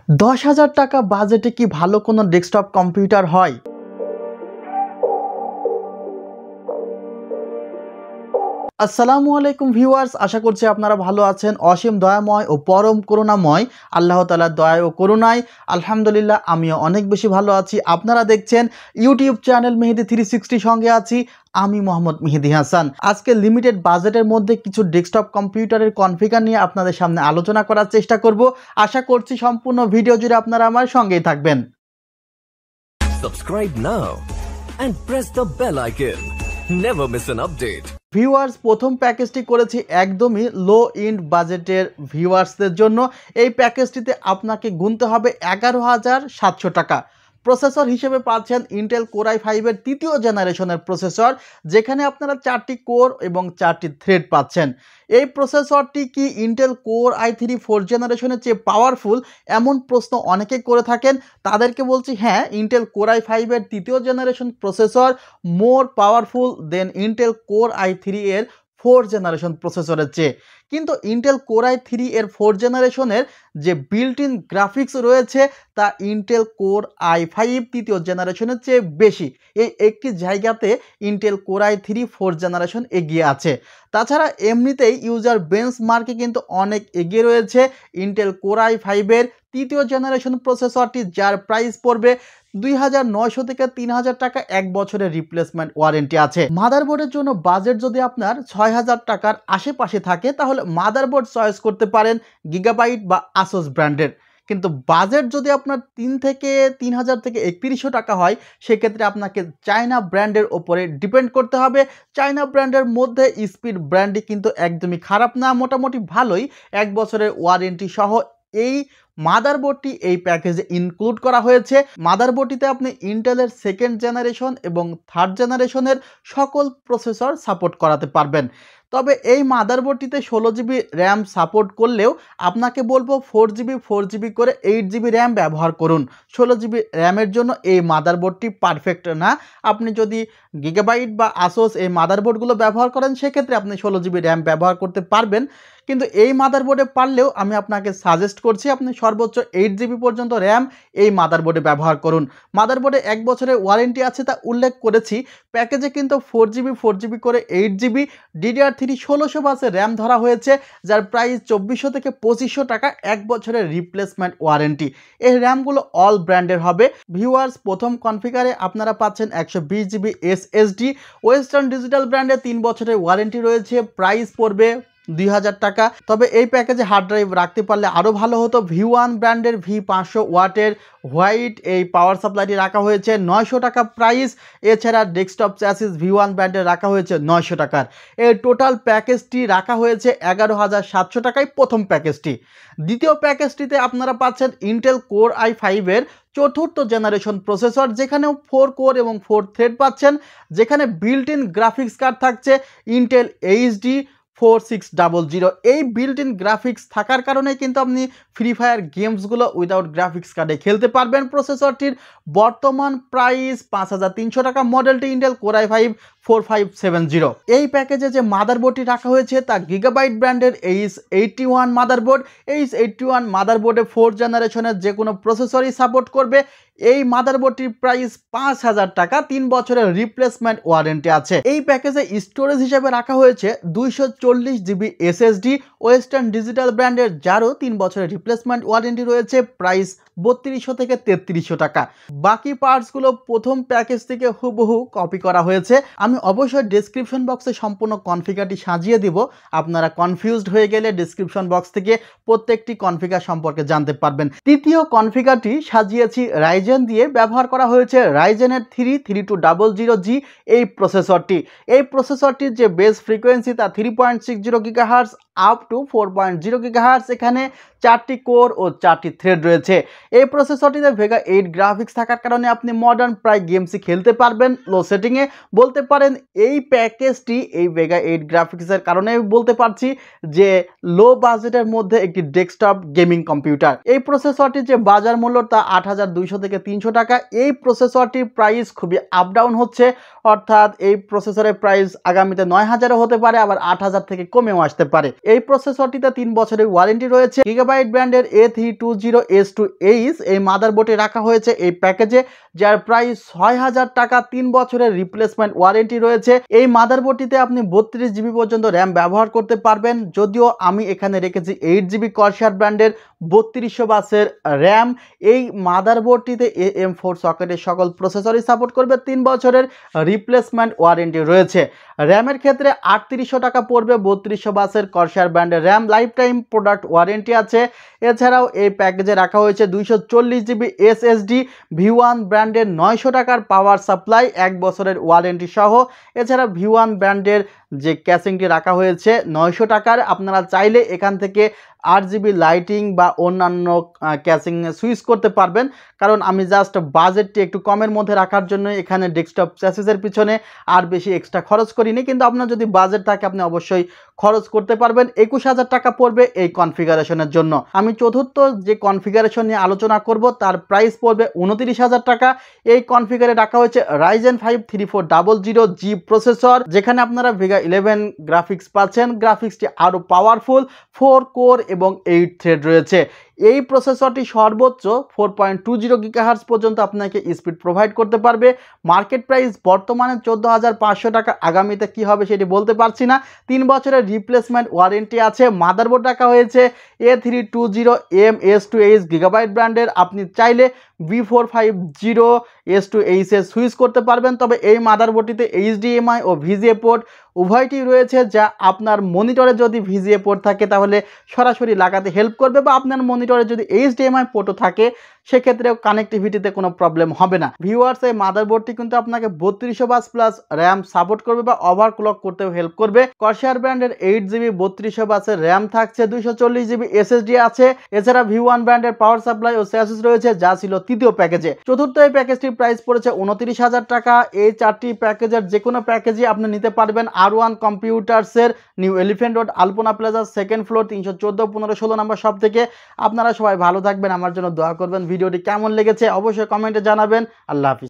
10,000 টাকা বাজেটে কি ভালো কোনো ডেস্কটপ কম্পিউটার হয়? আসসালামু আলাইকুম ভিউয়ার্স, আশা করছি আপনারা ভালো আছেন। অসীম দয়াময় ও পরম করুণাময় আল্লাহ তাআলার দয়া ও করুণায় আলহামদুলিল্লাহ আমিও অনেক বেশি ভালো আছি। আপনারা দেখছেন ইউটিউব চ্যানেল মেহেদি 360 সঙ্গে আছি আমি মোহাম্মদ মেহেদি হাসান। আজকে লিমিটেড বাজেটের মধ্যে কিছু ডেস্কটপ কম্পিউটারের কনফিগার নিয়ে আপনাদের সামনে আলোচনা করার চেষ্টা করব। আশা করছি সম্পূর্ণ ভিডিও জুড়ে আপনারা আমার সঙ্গেই থাকবেন। Subscribe now and press the bell icon. Never miss an update. Viewers, প্রথম প্যাকেজটি করেছি একদমই লো এন্ড বাজেটের ভিউয়ার্সদের জন্য। এই প্যাকেজটিতে আপনাকে গুনতে হবে 11,700 টাকা। প্রসেসর হিসেবে পাচ্ছেন ইন্টেল কোর i5-এর তৃতীয় জেনারেশনের প্রসেসর, যেখানে আপনারা 4টি কোর এবং 4টি থ্রেড পাচ্ছেন। এই প্রসেসরটি কি ইন্টেল কোর i3 4th জেনারেশনের চেয়ে পাওয়ারফুল? এমন প্রশ্ন অনেকে করে থাকেন। তাদেরকে বলছি হ্যাঁ, ইন্টেল কোর i5-এর তৃতীয় জেনারেশন প্রসেসর মোর পাওয়ারফুল দেন ইন্টেল কোর i3-এর 4th জেনারেশন প্রসেসরের চেয়ে। কিন্তু ইন্টেল কোর i3-এর 4th জেনারেশনের যে বিল্ট ইন গ্রাফিক্স রয়েছে তা ইন্টেল কোর i5 তৃতীয় জেনারেশনের চেয়ে বেশি। এই একটি জায়গাতে Intel core i3 4th generation এগিয়ে আছে। তাছাড়া এমনিতেই ইউজার বেঞ্চমার্কে কিন্তু অনেক এগিয়ে রয়েছে ইন্টেল কোর i5-এর তৃতীয় জেনারেশন প্রসেসরটি, যার প্রাইস পড়বে 2,900 থেকে 3,000 টাকা, 1 বছরের রিপ্লেসমেন্ট ওয়ারেন্টি আছে। মাদারবোর্ডের জন্য বাজেট যদি আপনার 6,000 টাকার আশেপাশে থাকে তাহলে মাদারবোর্ড চয়েস করতে পারেন গিগাবাইট বা আসোস ব্র্যান্ডের। কিন্তু বাজেট যদি আপনার 3,000 থেকে 3,100 টাকা হয়, সেক্ষেত্রে আপনাকে চায়না ব্র্যান্ডের ওপরে ডিপেন্ড করতে হবে। চায়না ব্র্যান্ডের মধ্যে স্পিড ব্র্যান্ডই কিন্তু একদমই খারাপ না, মোটামুটি ভালোই। 1 বছরের ওয়ারেন্টি সহ এই মাদারবোর্ডটি এই প্যাকেজে ইনক্লুড করা হয়েছে। মাদারবোর্ডটিতে আপনি ইন্টেলের 2nd জেনারেশন এবং 3rd জেনারেশনের সকল প্রসেসর সাপোর্ট করাতে পারবেন। তবে এই মাদারবোর্ডটিতে 16GB র্যাম সাপোর্ট করলেও আপনাকে বলবো 4GB করে 8GB র্যাম ব্যবহার করুন। 16GB র্যামের জন্য এই মাদারবোর্ডটি পারফেক্ট না। আপনি যদি গিগাবাইট বা আসোস এই মাদারবোর্ডগুলো ব্যবহার করেন, সেক্ষেত্রে আপনি 16GB র্যাম ব্যবহার করতে পারবেন। কিন্তু এই মাদারবোর্ডে পারলেও আমি আপনাকে সাজেস্ট করছি আপনি সর্বোচ্চ 8GB পর্যন্ত র্যাম এই মাদারবোর্ডে ব্যবহার করুন। মাদারবোর্ডে 1 বছরের ওয়ারেন্টি আছে তা উল্লেখ করেছি। প্যাকেজে কিন্তু 4GB করে 8GB DDR3 1600 বাসের র্যাম ধরা হয়েছে, যার প্রাইস 2,400 থেকে 2,500 টাকা, 1 বছরের রিপ্লেসমেন্ট ওয়ারেন্টি। এই র্যামগুলো অল ব্র্যান্ডের হবে। ভিউয়ার্স, প্রথম কনফিগারে আপনারা পাচ্ছেন 120GB SSD ওয়েস্টার্ন ডিজিটাল ব্র্যান্ডের 3 বছরের ওয়ারেন্টি রয়েছে। প্রাইস পড়বে 2,000 টাকা। তবে এই প্যাকেজে হার্ড ড্রাইভ রাখতে পারলে আরও ভালো হতো। V1 ব্র্যান্ডের V500 ওয়াটের হোয়াইট এই পাওয়ার সাপ্লাইটি রাখা হয়েছে 900 টাকা প্রাইস। এছাড়া ডেস্কটপ চ্যাসিস V1 ব্র্যান্ডের রাখা হয়েছে 900 টাকার। এই টোটাল প্যাকেজটি রাখা হয়েছে 11,700 টাকায় প্রথম প্যাকেজটি। দ্বিতীয় প্যাকেজটিতে আপনারা পাচ্ছেন ইন্টেল কোর i5-এর 4th জেনারেশন প্রসেসর, যেখানেও 4 কোর এবং 4 থ্রেড পাচ্ছেন, যেখানে বিল্ট ইন গ্রাফিক্স কার্ড থাকছে ইন্টেল HD 4600। এই বিল্ট ইন গ্রাফিক্স থাকার কারণে কিন্তু আপনি ফ্রি ফায়ার গেমসগুলো উইদাউট গ্রাফিক্স কার্ডে খেলতে পারবেন। প্রসেসরটির বর্তমান প্রাইস 5,300 টাকা। মডেলটি ইন্টেল কোর i5 4570। এই প্যাকেজে যে মাদারবোর্ডটি রাখা হয়েছে তা গিগাবাইট ব্র্যান্ডের H81 মাদারবোর্ড। H81 মাদারবোর্ডে 4th জেনারেশনের যে কোনো প্রসেসরই সাপোর্ট করবে। এই মাদারবোর্ডটির প্রাইস 5,000 টাকা, 3 বছরের রিপ্লেসমেন্ট ওয়ারেন্টি আছে। এই প্যাকেজে স্টোরেজ হিসেবে রাখা হয়েছে 240GB SSD ওয়েস্টার্ন ডিজিটাল ব্র্যান্ডের, যারও 3 বছরের রিপ্লেসমেন্ট ওয়ারেন্টি রয়েছে। প্রাইস 3200 থেকে 3300 টাকা। বাকি পার্টসগুলো প্রথম প্যাকেজ থেকে হুবহু কপি করা হয়েছে। আমি অবশ্যই ডেসক্রিপশন বক্সে সম্পূর্ণ কনফিগারটি সাজিয়ে দিব। আপনারা কনফিউজড হয়ে গেলে ডেসক্রিপশন বক্স থেকে প্রত্যেকটি কনফিগার সম্পর্কে জানতে পারবেন। তৃতীয় কনফিগারটি সাজিয়েছি রাইজেন দিয়ে। ব্যবহার করা হয়েছে রাইজেনের 3200G এই প্রসেসরটি। এই প্রসেসরটির যে বেস ফ্রিকোয়েন্সি তা 3.60 GHz আপ টু 4.0 GHz। এখানে 4টি কোর ও 4টি থ্রেড রয়েছে। এই প্রসেসরটিতে ভেগা 8 গ্রাফিক্স থাকার কারণে আপনি মডার্ন প্রায় গেমসই খেলতে পারবেন লো সেটিংয়ে। বলতে পারেন এই প্যাকেজটি এই ভেগা 8 গ্রাফিক্সের কারণে বলতে পারছি যে লো বাজেটের মধ্যে একটি ডেস্কটপ গেমিং কম্পিউটার। এই প্রসেসরটির যে বাজার মূল্য তা 8,200 থেকে 300 টাকা। এই প্রসেসরটির প্রাইস খুবই আপ ডাউন হচ্ছে, অর্থাৎ এই প্রসেসরের প্রাইস আগামীতে 9,000 হতে পারে, আবার 8,000 থেকে কমেও আসতে পারে। এই প্রসেসরটিতে 3 বছরের ওয়ারেন্টি রয়েছে। গিগাবাইট ব্র্যান্ডের A320S2H এই মাদারবোর্ডে রাখা হয়েছে এই প্যাকেজে, যার প্রাইস 6000 টাকা। 3 বছরের রিপ্লেসমেন্ট ওয়ারেন্টি রয়েছে। এই মাদারবোর্ডটিতে আপনি 32 জিবি পর্যন্ত র্যাম ব্যবহার করতে পারবেন, যদিও আমি এখানে রেখেছি 8 জিবি কর্সার ব্র্যান্ডের 3200 বাসের র্যাম। এই মাদারবোর্ডটিতে AM4 সকেটের সকল প্রসেসরই সাপোর্ট করবে। 3 বছরের রিপ্লেসমেন্ট ওয়ারেন্টি রয়েছে। র্যামের ক্ষেত্রে 3800 টাকা পড়বে 3200 বাসের কর্সার ব্র্যান্ডের RAM, life time product warranty আছে। এছাড়াও এই প্যাকেজে রাখা হয়েছে 240 জিবি SSD, V1 ব্র্যান্ডের 900 টাকার পাওয়ার সাপ্লাই, 1 বছরের ওয়ারেন্টি সহ। এছাড়া V1 ব্র্যান্ডের যে ক্যাসিংটি রাখা হয়েছে 900 টাকার, আপনারা চাইলে এখান থেকে 8 জিবি লাইটিং বা অন্যান্য ক্যাসিং সুইচ করতে পারবেন, কারণ আমি জাস্ট বাজেটটি একটু কমের মধ্যে রাখার জন্য এখানে ডেস্কটপ চ্যাসিসের পিছনে আর বেশি এক্সট্রা খরচ করিনি, কিন্তু আপনার যদি বাজেট থাকে আপনি অবশ্যই খরচ করতে পারবেন। 21000 টাকা পড়বে এই কনফিগারেশনের জন্য। আমি চতুর্থ যে কনফিগারেশন নিয়ে আলোচনা করব তার প্রাইস পড়বে 29000 টাকা। এই কনফিগারে রাখা হয়েছে Ryzen 5 3400G প্রসেসর, যেখানে আপনারা Vega 11 গ্রাফিক্স পাচ্ছেন। গ্রাফিক্সটি আরও পাওয়ারফুল, 4 কোর এবং 8 থ্রেড রয়েছে। এই প্রসেসরটি সর্বোচ্চ 4.20 GHz পর্যন্ত আপনাকে স্পিড প্রোভাইড করতে পারবে। মার্কেট প্রাইস বর্তমানে 14500 টাকা, আগামীতে কি হবে সেটি বলতে পারছি না। 3 বছরের রিপ্লেসমেন্ট ওয়ারেন্টি আছে। মাদারবোর্ড রাখা হয়েছে A320MS2H গিগাবাইট ব্র্যান্ডের। আপনি চাইলে V450S2H এ সুইচ করতে পারবেন, তবে এই মাদারবোর্ডটিতে HDMI ও VGA পোর্ট উভয়টি রয়েছে, যা আপনার মনিটরে যদি VGA পোর্ট থাকে তাহলে সরাসরি লাগাতে হেল্প করবে, বা আপনার মনিটরে যদি HDMI পোর্টও থাকে সেক্ষেত্রেও কানেক্টিভিটিতে কোনো প্রবলেম হবে না। ভিউয়ার্স, এই মাদারবোর্ডটি কিন্তু আপনাকে 3200 বাস প্লাস র্যাম সাপোর্ট করবে বা ওভারক্লক করতেও হেল্প করবে। কর্সার ব্র্যান্ডের 8 জিবি 3200 বাসের র্যাম থাকছে, 240 জিবি SSD আছে। এছাড়া V1 ব্র্যান্ডের পাওয়ার সাপ্লাই ও চ্যাসিস রয়েছে, যা ছিল তৃতীয় প্যাকেজে। চতুর্থ এই প্যাকেজটির প্রাইস পড়েছে 29000 টাকা। এই 4টি প্যাকেজের যে কোনো প্যাকেজই আপনি নিতে পারবেন R1 কম্পিউটার্সের নিউ এলিফ্যান্ট রোড আলপনা প্লাজা, সেকেন্ড ফ্লোর, 314 15 16 নম্বর শপ থেকে। আপনারা সবাই ভালো থাকবেন, আমার জন্য দোয়া করবেন। ভিডিওটি কেমন লেগেছে অবশ্যই কমেন্টে জানাবেন। আল্লাহ হাফিজ।